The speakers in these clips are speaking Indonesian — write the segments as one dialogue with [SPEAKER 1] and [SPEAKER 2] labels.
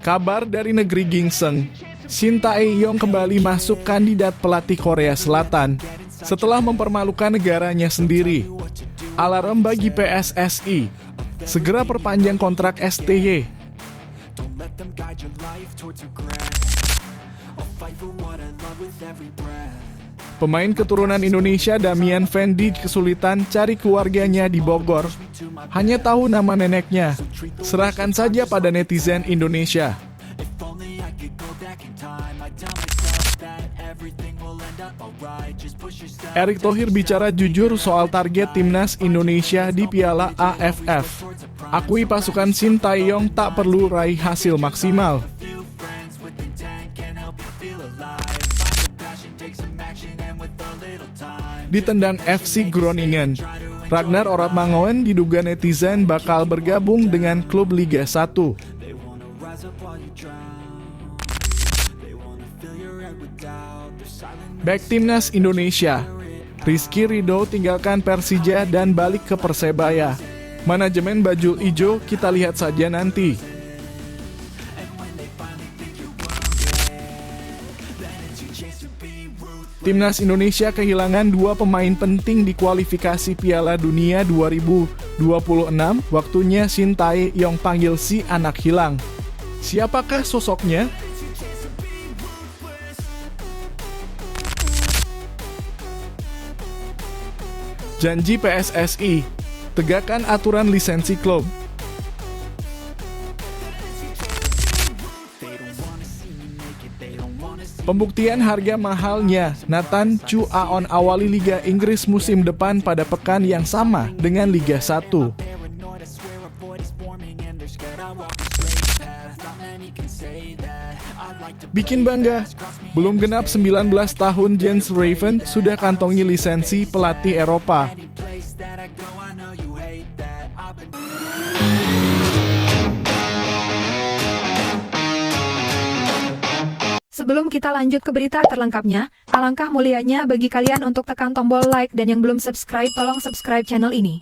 [SPEAKER 1] Kabar dari negeri Gingseng, Shin Tae-yong kembali masuk kandidat pelatih Korea Selatan setelah mempermalukan negaranya sendiri. Alarm bagi PSSI, segera perpanjang kontrak STY. Pemain keturunan Indonesia Damian Van Dijk kesulitan cari keluarganya di Bogor. Hanya tahu nama neneknya. Serahkan saja pada netizen Indonesia. Erick Thohir bicara jujur soal target timnas Indonesia di Piala AFF. Akui pasukan Shin Tae-yong tak perlu raih hasil maksimal. Ditendang FC Groningen, Ragnar Oratmangoen diduga netizen bakal bergabung dengan klub Liga 1. Back timnas Indonesia, Rizky Ridho tinggalkan Persija dan balik ke Persebaya. Manajemen bajul ijo kita lihat saja nanti. Timnas Indonesia kehilangan 2 pemain penting di kualifikasi Piala Dunia 2026. Waktunya Shin Tae-yong panggil si anak hilang. Siapakah sosoknya? Janji PSSI, tegakkan aturan lisensi klub. Pembuktian harga mahalnya Nathan Chu Aon awali Liga Inggris musim depan pada pekan yang sama dengan Liga 1. Bikin bangga, belum genap 19 tahun Jens Raven sudah kantongi lisensi pelatih Eropa.
[SPEAKER 2] Sebelum kita lanjut ke berita terlengkapnya, alangkah mulianya bagi kalian untuk tekan tombol like dan yang belum subscribe tolong subscribe channel ini.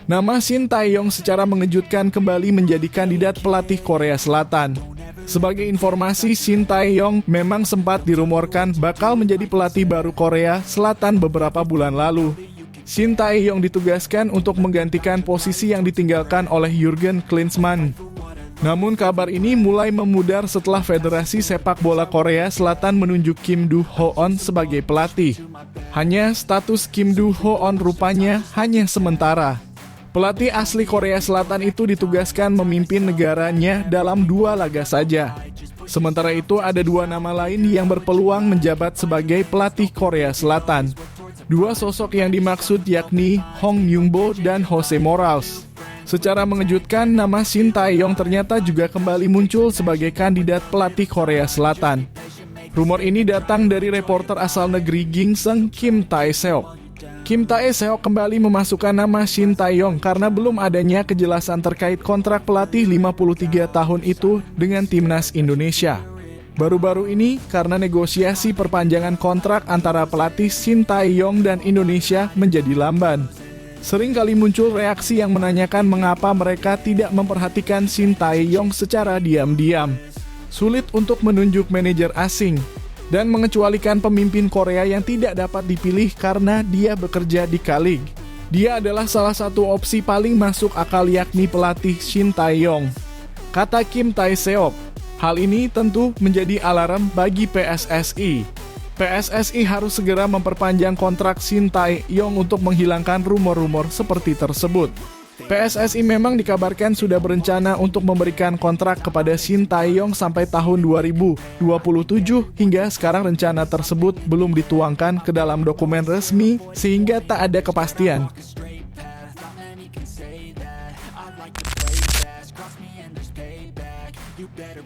[SPEAKER 1] Nama Shin Tae-yong secara mengejutkan kembali menjadi kandidat pelatih Korea Selatan. Sebagai informasi, Shin Tae-yong memang sempat dirumorkan bakal menjadi pelatih baru Korea Selatan beberapa bulan lalu. Shin Tae-yong ditugaskan untuk menggantikan posisi yang ditinggalkan oleh Jurgen Klinsmann. Namun kabar ini mulai memudar setelah Federasi Sepak Bola Korea Selatan menunjuk Kim Do-hoon sebagai pelatih. Hanya status Kim Do-hoon rupanya hanya sementara. Pelatih asli Korea Selatan itu ditugaskan memimpin negaranya dalam 2 laga saja. Sementara itu ada 2 nama lain yang berpeluang menjabat sebagai pelatih Korea Selatan. 2 sosok yang dimaksud yakni Hong Myung-bo dan Jose Morales. Secara mengejutkan, nama Shin Tae-yong ternyata juga kembali muncul sebagai kandidat pelatih Korea Selatan. Rumor ini datang dari reporter asal negeri Gingseng, Kim Tae-seok. Kim Tae-seok kembali memasukkan nama Shin Tae-yong karena belum adanya kejelasan terkait kontrak pelatih 53 tahun itu dengan timnas Indonesia. Baru-baru ini, karena negosiasi perpanjangan kontrak antara pelatih Shin Tae-yong dan Indonesia menjadi lamban. Sering kali muncul reaksi yang menanyakan mengapa mereka tidak memperhatikan Shin Tae-yong secara diam-diam. Sulit untuk menunjuk manajer asing, dan mengecualikan pemimpin Korea yang tidak dapat dipilih karena dia bekerja di K-League. Dia adalah salah satu opsi paling masuk akal yakni pelatih Shin Tae-yong. Kata Kim Tae-seok, hal ini tentu menjadi alarm bagi PSSI. PSSI harus segera memperpanjang kontrak Shin Tae-yong untuk menghilangkan rumor-rumor seperti tersebut. PSSI memang dikabarkan sudah berencana untuk memberikan kontrak kepada Shin Tae-yong sampai tahun 2027, hingga sekarang rencana tersebut belum dituangkan ke dalam dokumen resmi sehingga tak ada kepastian.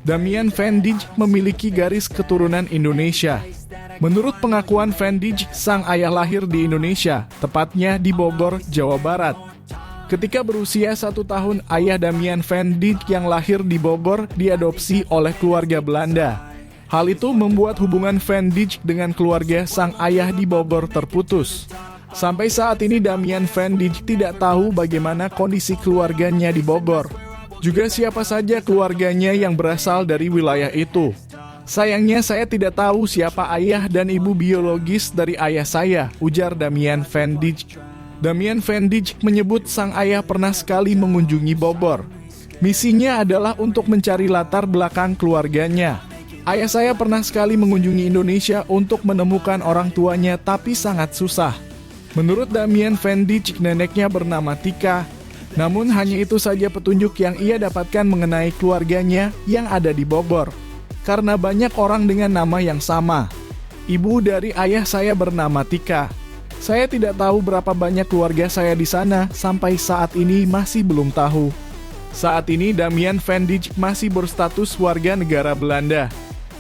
[SPEAKER 1] Damian Van Dijk memiliki garis keturunan Indonesia. Menurut pengakuan Van Dijk, sang ayah lahir di Indonesia, tepatnya di Bogor, Jawa Barat. Ketika berusia 1 tahun, ayah Damian Van Dijk yang lahir di Bogor diadopsi oleh keluarga Belanda. Hal itu membuat hubungan Van Dijk dengan keluarga sang ayah di Bogor terputus. Sampai saat ini Damian Van Dijk tidak tahu bagaimana kondisi keluarganya di Bogor. Juga siapa saja keluarganya yang berasal dari wilayah itu. Sayangnya saya tidak tahu siapa ayah dan ibu biologis dari ayah saya, ujar Damian Van Dijk. Damian Van Dijk menyebut sang ayah pernah sekali mengunjungi Bogor. Misinya adalah untuk mencari latar belakang keluarganya. Ayah saya pernah sekali mengunjungi Indonesia untuk menemukan orang tuanya, tapi sangat susah. Menurut Damian Van Dijk, neneknya bernama Tika. Namun hanya itu saja petunjuk yang ia dapatkan mengenai keluarganya yang ada di Bogor. Karena banyak orang dengan nama yang sama. Ibu dari ayah saya bernama Tika. Saya tidak tahu berapa banyak keluarga saya di sana, sampai saat ini masih belum tahu. Saat ini Damian Van Dijk masih berstatus warga negara Belanda.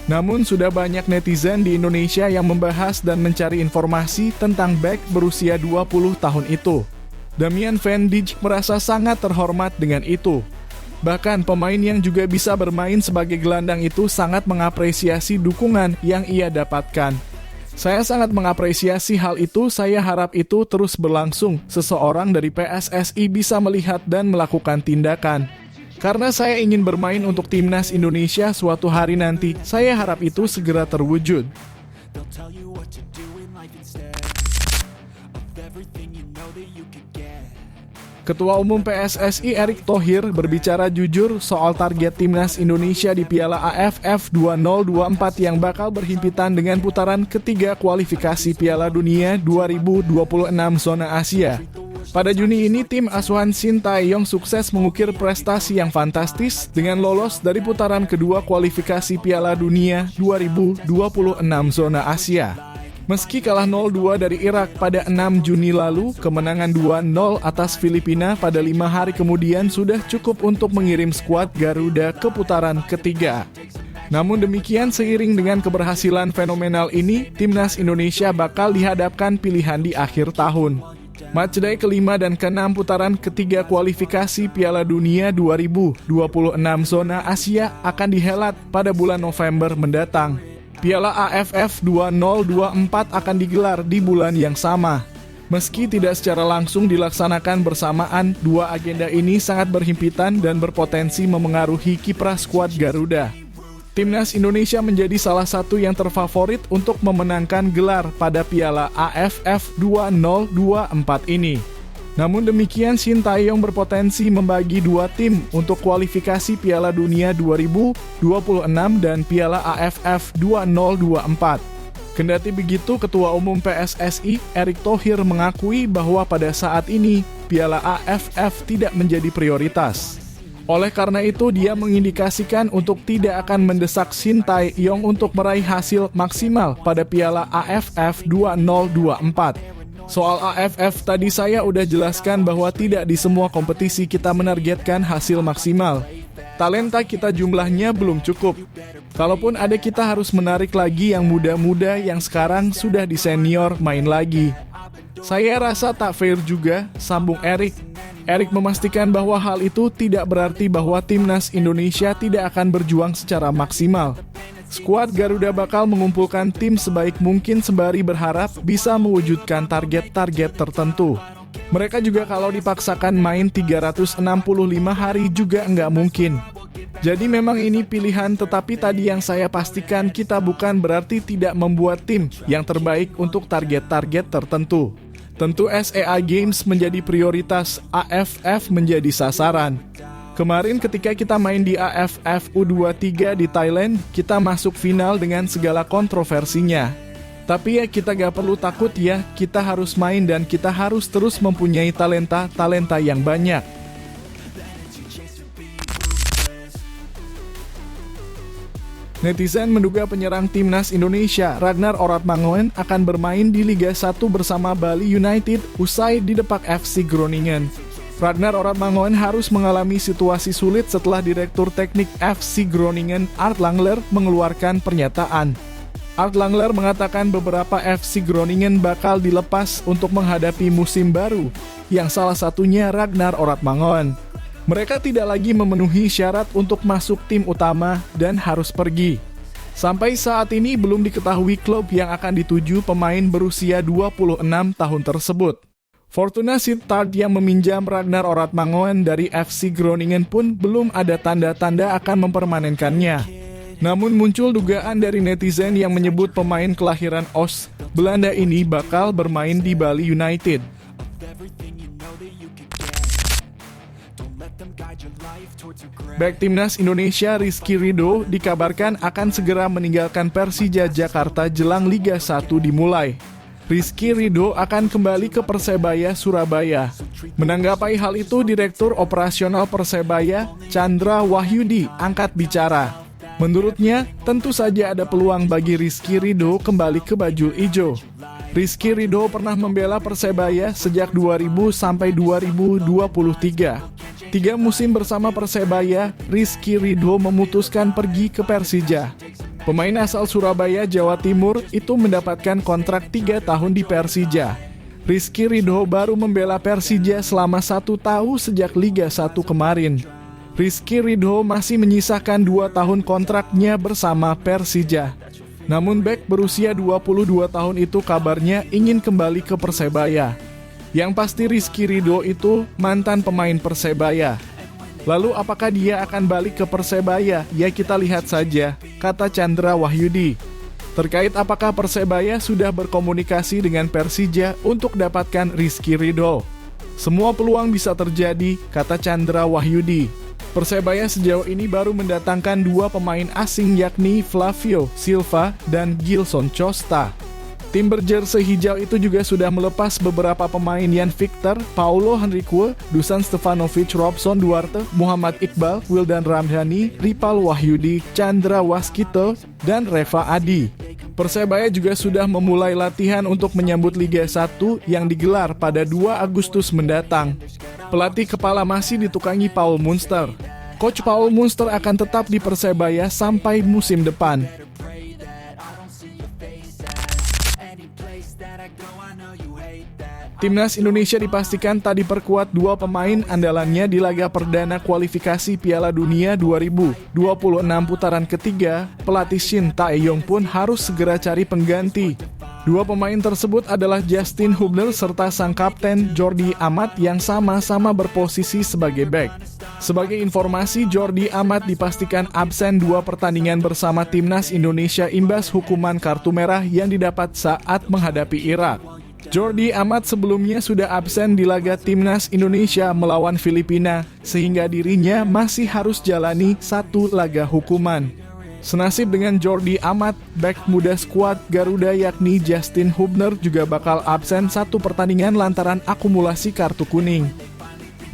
[SPEAKER 1] Namun sudah banyak netizen di Indonesia yang membahas dan mencari informasi tentang bek berusia 20 tahun itu. Damian Van Dijk merasa sangat terhormat dengan itu. Bahkan pemain yang juga bisa bermain sebagai gelandang itu sangat mengapresiasi dukungan yang ia dapatkan. Saya sangat mengapresiasi hal itu, saya harap itu terus berlangsung. Seseorang dari PSSI bisa melihat dan melakukan tindakan. Karena saya ingin bermain untuk timnas Indonesia suatu hari nanti, saya harap itu segera terwujud. Ketua Umum PSSI Erick Thohir berbicara jujur soal target timnas Indonesia di Piala AFF 2024 yang bakal berhimpitan dengan putaran ketiga kualifikasi Piala Dunia 2026 zona Asia. Pada Juni ini, tim asuhan Shin Tae-yong sukses mengukir prestasi yang fantastis dengan lolos dari putaran kedua kualifikasi Piala Dunia 2026 zona Asia. Meski kalah 0-2 dari Irak pada 6 Juni lalu, kemenangan 2-0 atas Filipina pada 5 hari kemudian sudah cukup untuk mengirim skuad Garuda ke putaran ketiga. Namun demikian, seiring dengan keberhasilan fenomenal ini, timnas Indonesia bakal dihadapkan pilihan di akhir tahun. Matchday kelima dan keenam putaran ketiga kualifikasi Piala Dunia 2026 zona Asia akan dihelat pada bulan November mendatang. Piala AFF 2024 akan digelar di bulan yang sama. Meski tidak secara langsung dilaksanakan bersamaan, dua agenda ini sangat berhimpitan dan berpotensi memengaruhi kiprah skuad Garuda. Timnas Indonesia menjadi salah satu yang terfavorit untuk memenangkan gelar pada Piala AFF 2024 ini. Namun demikian, Shin Tae-yong berpotensi membagi dua tim untuk kualifikasi Piala Dunia 2026 dan Piala AFF 2024. Kendati begitu, Ketua Umum PSSI Erick Thohir mengakui bahwa pada saat ini Piala AFF tidak menjadi prioritas. Oleh karena itu, dia mengindikasikan untuk tidak akan mendesak Shin Tae-yong untuk meraih hasil maksimal pada Piala AFF 2024. Soal AFF tadi saya udah jelaskan bahwa tidak di semua kompetisi kita menargetkan hasil maksimal. Talenta kita jumlahnya belum cukup. Kalaupun ada, kita harus menarik lagi yang muda-muda yang sekarang sudah di senior main lagi. Saya rasa tak fair juga, sambung Erick. Erick memastikan bahwa hal itu tidak berarti bahwa timnas Indonesia tidak akan berjuang secara maksimal. Skuad Garuda bakal mengumpulkan tim sebaik mungkin sembari berharap bisa mewujudkan target-target tertentu. Mereka juga kalau dipaksakan main 365 hari juga nggak mungkin. Jadi memang ini pilihan, tetapi tadi yang saya pastikan kita bukan berarti tidak membuat tim yang terbaik untuk target-target tertentu. Tentu SEA Games menjadi prioritas, AFF menjadi sasaran. Kemarin ketika kita main di AFF U23 di Thailand, kita masuk final dengan segala kontroversinya. Tapi ya kita gak perlu takut ya, kita harus main dan kita harus terus mempunyai talenta yang banyak. Netizen menduga penyerang timnas Indonesia Ragnar Oratmangoen akan bermain di Liga 1 bersama Bali United usai didepak FC Groningen. Ragnar Oratmangoen harus mengalami situasi sulit setelah Direktur Teknik FC Groningen Art Langler mengeluarkan pernyataan. Art Langler mengatakan beberapa FC Groningen bakal dilepas untuk menghadapi musim baru, yang salah satunya Ragnar Oratmangoen. Mereka tidak lagi memenuhi syarat untuk masuk tim utama dan harus pergi. Sampai saat ini belum diketahui klub yang akan dituju pemain berusia 26 tahun tersebut. Fortuna Sittard yang meminjam Ragnar Oratmangoen dari FC Groningen pun belum ada tanda-tanda akan mempermanenkannya. Namun muncul dugaan dari netizen yang menyebut pemain kelahiran Oost, Belanda ini bakal bermain di Bali United. Bek timnas Indonesia Rizky Ridho dikabarkan akan segera meninggalkan Persija Jakarta jelang Liga 1 dimulai. Rizky Ridho akan kembali ke Persebaya Surabaya. Menanggapi hal itu, Direktur Operasional Persebaya Chandra Wahyudi angkat bicara. Menurutnya, tentu saja ada peluang bagi Rizky Ridho kembali ke baju ijo. Rizky Ridho pernah membela Persebaya sejak 2000 sampai 2023. 3 musim bersama Persebaya, Rizky Ridho memutuskan pergi ke Persija. Pemain asal Surabaya, Jawa Timur itu mendapatkan kontrak 3 tahun di Persija. Rizky Ridho baru membela Persija selama 1 tahun sejak Liga 1 kemarin. Rizky Ridho masih menyisakan 2 tahun kontraknya bersama Persija. Namun bek berusia 22 tahun itu kabarnya ingin kembali ke Persebaya. Yang pasti Rizky Ridho itu mantan pemain Persebaya. Lalu apakah dia akan balik ke Persebaya? Ya kita lihat saja, kata Chandra Wahyudi. Terkait apakah Persebaya sudah berkomunikasi dengan Persija untuk dapatkan Rizky Ridho. Semua peluang bisa terjadi, kata Chandra Wahyudi. Persebaya sejauh ini baru mendatangkan 2 pemain asing yakni Flavio Silva dan Gilson Costa. Tim berjersey hijau itu juga sudah melepas beberapa pemain Jan Victor, Paulo Henrique, Dusan Stefanovic, Robson Duarte, Muhammad Iqbal, Wildan Ramdhani, Ripal Wahyudi, Chandra Waskito, dan Reva Adi. Persebaya juga sudah memulai latihan untuk menyambut Liga 1 yang digelar pada 2 Agustus mendatang. Pelatih kepala masih ditukangi Paul Munster. Coach Paul Munster akan tetap di Persebaya sampai musim depan. Timnas Indonesia dipastikan tak diperkuat 2 pemain andalannya di laga perdana kualifikasi Piala Dunia 2026 putaran ketiga. Pelatih Shin Tae-yong pun harus segera cari pengganti. 2 pemain tersebut adalah Justin Hubner serta sang kapten Jordi Amat yang sama-sama berposisi sebagai bek. Sebagai informasi, Jordi Amat dipastikan absen 2 pertandingan bersama Timnas Indonesia imbas hukuman kartu merah yang didapat saat menghadapi Irak. Jordi Amat sebelumnya sudah absen di laga Timnas Indonesia melawan Filipina, sehingga dirinya masih harus jalani 1 laga hukuman. Senasib dengan Jordi Amat, bek muda skuad Garuda yakni Justin Hubner juga bakal absen 1 pertandingan lantaran akumulasi kartu kuning.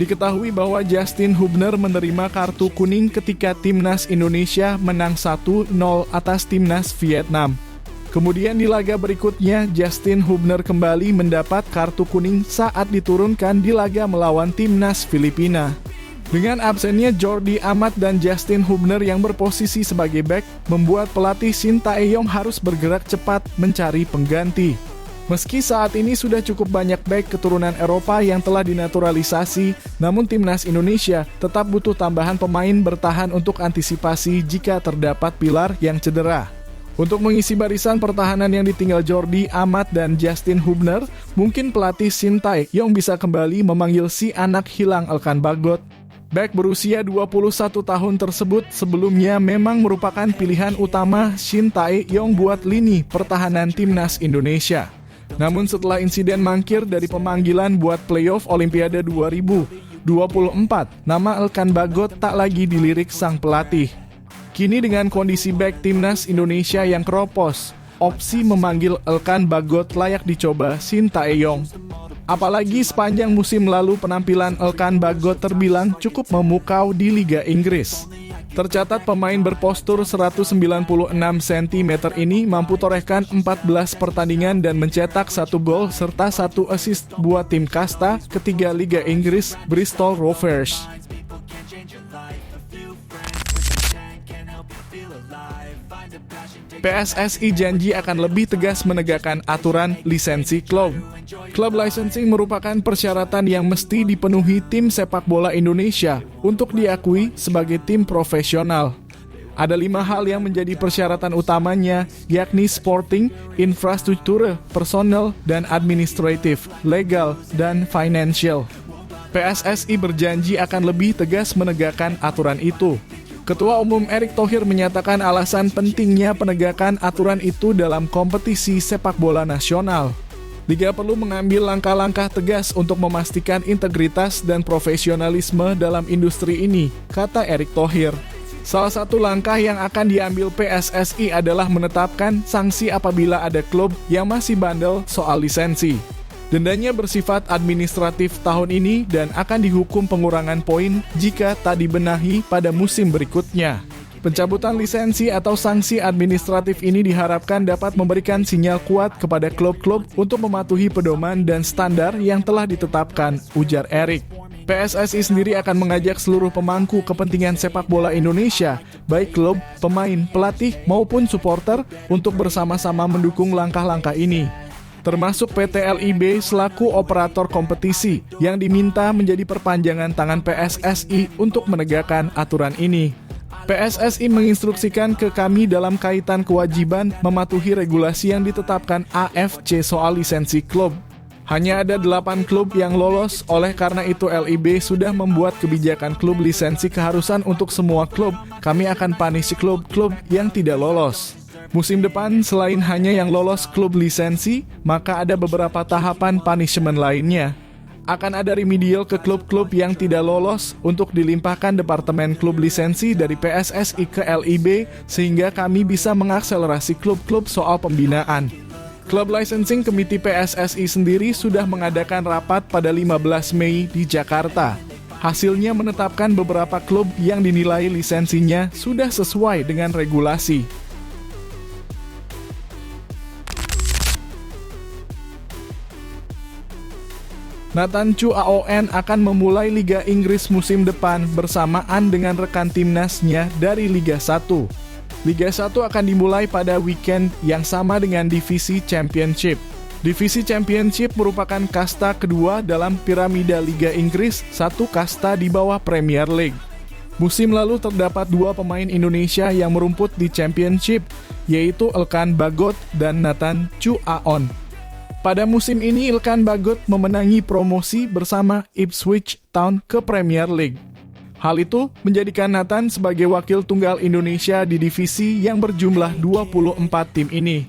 [SPEAKER 1] Diketahui bahwa Justin Hubner menerima kartu kuning ketika Timnas Indonesia menang 1-0 atas Timnas Vietnam. Kemudian di laga berikutnya, Justin Hubner kembali mendapat kartu kuning saat diturunkan di laga melawan Timnas Filipina. Dengan absennya Jordi Amat dan Justin Hubner yang berposisi sebagai bek, membuat pelatih Shin Tae-yong harus bergerak cepat mencari pengganti. Meski saat ini sudah cukup banyak bek keturunan Eropa yang telah dinaturalisasi, namun Timnas Indonesia tetap butuh tambahan pemain bertahan untuk antisipasi jika terdapat pilar yang cedera. Untuk mengisi barisan pertahanan yang ditinggal Jordi Amat dan Justin Hubner, mungkin pelatih Shin Tae-yong bisa kembali memanggil si anak hilang Elkan Bagot. Bek berusia 21 tahun tersebut sebelumnya memang merupakan pilihan utama Shin Tae-yong buat lini pertahanan Timnas Indonesia. Namun setelah insiden mangkir dari pemanggilan buat playoff Olimpiade 2024, nama Elkan Bagot tak lagi dilirik sang pelatih. Kini dengan kondisi bek Timnas Indonesia yang keropos, opsi memanggil Elkan Bagot layak dicoba Shin Tae-yong. Apalagi sepanjang musim lalu penampilan Elkan Bagot terbilang cukup memukau di Liga Inggris. Tercatat pemain berpostur 196 cm ini mampu torehkan 14 pertandingan dan mencetak 1 gol serta 1 assist buat tim kasta ketiga Liga Inggris Bristol Rovers. PSSI janji akan lebih tegas menegakkan aturan lisensi klub. Club licensing merupakan persyaratan yang mesti dipenuhi tim sepak bola Indonesia untuk diakui sebagai tim profesional. Ada 5 hal yang menjadi persyaratan utamanya, yakni sporting, infrastruktur, personal, dan administratif, legal, dan financial. PSSI berjanji akan lebih tegas menegakkan aturan itu. Ketua Umum Erick Thohir menyatakan alasan pentingnya penegakan aturan itu dalam kompetisi sepak bola nasional. Liga perlu mengambil langkah-langkah tegas untuk memastikan integritas dan profesionalisme dalam industri ini, kata Erick Thohir. Salah satu langkah yang akan diambil PSSI adalah menetapkan sanksi apabila ada klub yang masih bandel soal lisensi. Dendanya bersifat administratif tahun ini dan akan dihukum pengurangan poin jika tak dibenahi pada musim berikutnya. Pencabutan lisensi atau sanksi administratif ini diharapkan dapat memberikan sinyal kuat kepada klub-klub untuk mematuhi pedoman dan standar yang telah ditetapkan, ujar Erick. PSSI sendiri akan mengajak seluruh pemangku kepentingan sepak bola Indonesia, baik klub, pemain, pelatih, maupun supporter, untuk bersama-sama mendukung langkah-langkah ini. Termasuk PT LIB selaku operator kompetisi yang diminta menjadi perpanjangan tangan PSSI untuk menegakkan aturan ini. PSSI menginstruksikan ke kami dalam kaitan kewajiban mematuhi regulasi yang ditetapkan AFC soal lisensi klub. Hanya ada 8 klub yang lolos, oleh karena itu LIB sudah membuat kebijakan klub lisensi keharusan untuk semua klub. Kami akan punish klub-klub yang tidak lolos. Musim depan selain hanya yang lolos klub lisensi, maka ada beberapa tahapan punishment lainnya. Akan ada remedial ke klub-klub yang tidak lolos untuk dilimpahkan Departemen Klub Lisensi dari PSSI ke LIB sehingga kami bisa mengakselerasi klub-klub soal pembinaan. Club Licensing Committee PSSI sendiri sudah mengadakan rapat pada 15 Mei di Jakarta. Hasilnya menetapkan beberapa klub yang dinilai lisensinya sudah sesuai dengan regulasi. Nathan Chu Aon akan memulai Liga Inggris musim depan bersamaan dengan rekan timnasnya dari Liga 1. Liga 1 akan dimulai pada weekend yang sama dengan Divisi Championship. Divisi Championship merupakan kasta kedua dalam piramida Liga Inggris, satu kasta di bawah Premier League. Musim lalu terdapat 2 pemain Indonesia yang merumput di Championship, yaitu Elkan Bagot dan Nathan Chu Aon. Pada musim ini Elkan Bagot memenangi promosi bersama Ipswich Town ke Premier League. Hal itu menjadikan Nathan sebagai wakil tunggal Indonesia di divisi yang berjumlah 24 tim ini.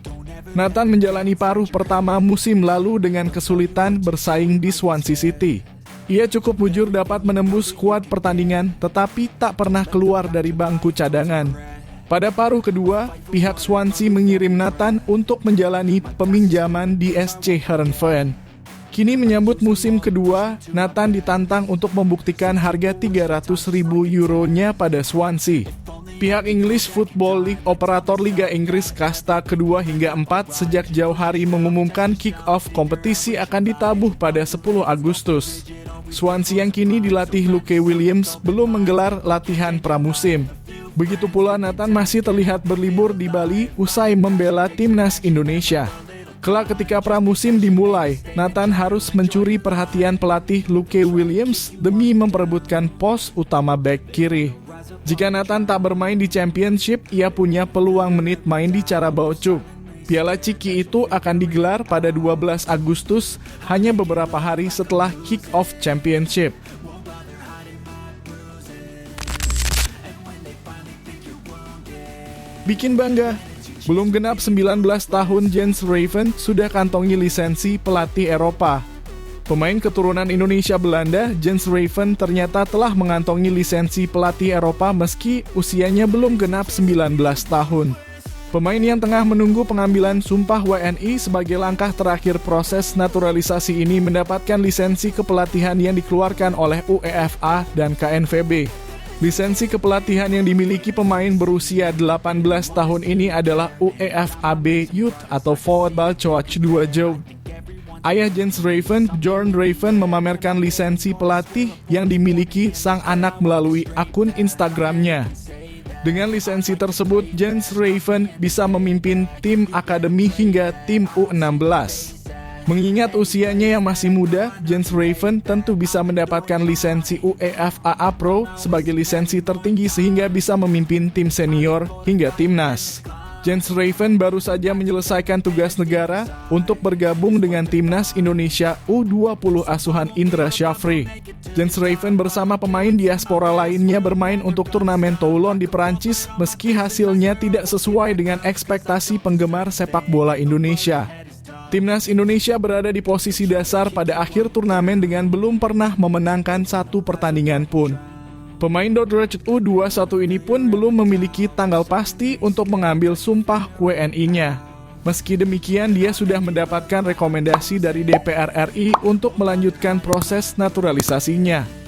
[SPEAKER 1] Nathan menjalani paruh pertama musim lalu dengan kesulitan bersaing di Swansea City. Ia cukup mujur dapat menembus skuad pertandingan tetapi tak pernah keluar dari bangku cadangan. Pada paruh kedua, pihak Swansea mengirim Nathan untuk menjalani peminjaman di SC Heerenveen. Kini menyambut musim kedua, Nathan ditantang untuk membuktikan harga 300.000 euronya pada Swansea. Pihak English Football League operator Liga Inggris kasta kedua hingga 4 sejak jauh hari mengumumkan kick-off kompetisi akan ditabuh pada 10 Agustus. Swansea yang kini dilatih Luke Williams belum menggelar latihan pramusim. Begitu pula Nathan masih terlihat berlibur di Bali usai membela timnas Indonesia. Kelak ketika pramusim dimulai, Nathan harus mencuri perhatian pelatih Luke Williams demi memperebutkan pos utama bek kiri. Jika Nathan tak bermain di Championship, ia punya peluang menit main di Carabao Cup. Piala Ciki itu akan digelar pada 12 Agustus, hanya beberapa hari setelah kick-off Championship. Bikin bangga. Belum genap 19 tahun Jens Raven sudah kantongi lisensi pelatih Eropa. Pemain keturunan Indonesia Belanda, Jens Raven ternyata telah mengantongi lisensi pelatih Eropa meski usianya belum genap 19 tahun. Pemain yang tengah menunggu pengambilan sumpah WNI sebagai langkah terakhir proses naturalisasi ini mendapatkan lisensi kepelatihan yang dikeluarkan oleh UEFA dan KNVB. Lisensi kepelatihan yang dimiliki pemain berusia 18 tahun ini adalah UEFA B Youth atau Football Coach 2 Job. Ayah Jens Raven, Bjorn Raven, memamerkan lisensi pelatih yang dimiliki sang anak melalui akun Instagramnya. Dengan lisensi tersebut, Jens Raven bisa memimpin tim akademi hingga tim U16. Mengingat usianya yang masih muda, Jens Raven tentu bisa mendapatkan lisensi UEFA AA Pro sebagai lisensi tertinggi sehingga bisa memimpin tim senior hingga timnas. Jens Raven baru saja menyelesaikan tugas negara untuk bergabung dengan timnas Indonesia U20 asuhan Indra Syafri. Jens Raven bersama pemain diaspora lainnya bermain untuk turnamen Toulon di Perancis meski hasilnya tidak sesuai dengan ekspektasi penggemar sepak bola Indonesia. Timnas Indonesia berada di posisi dasar pada akhir turnamen dengan belum pernah memenangkan satu pertandingan pun. Pemain Dordrecht U21 ini pun belum memiliki tanggal pasti untuk mengambil sumpah WNI-nya. Meski demikian, dia sudah mendapatkan rekomendasi dari DPR RI untuk melanjutkan proses naturalisasinya.